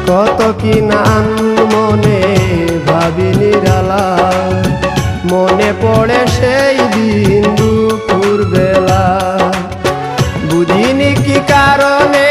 কত কি নান মনে ভাবি নিরালা, মনে পড়ে সেই দিন দুপুর বেলা। বুঝিনি কি কারণে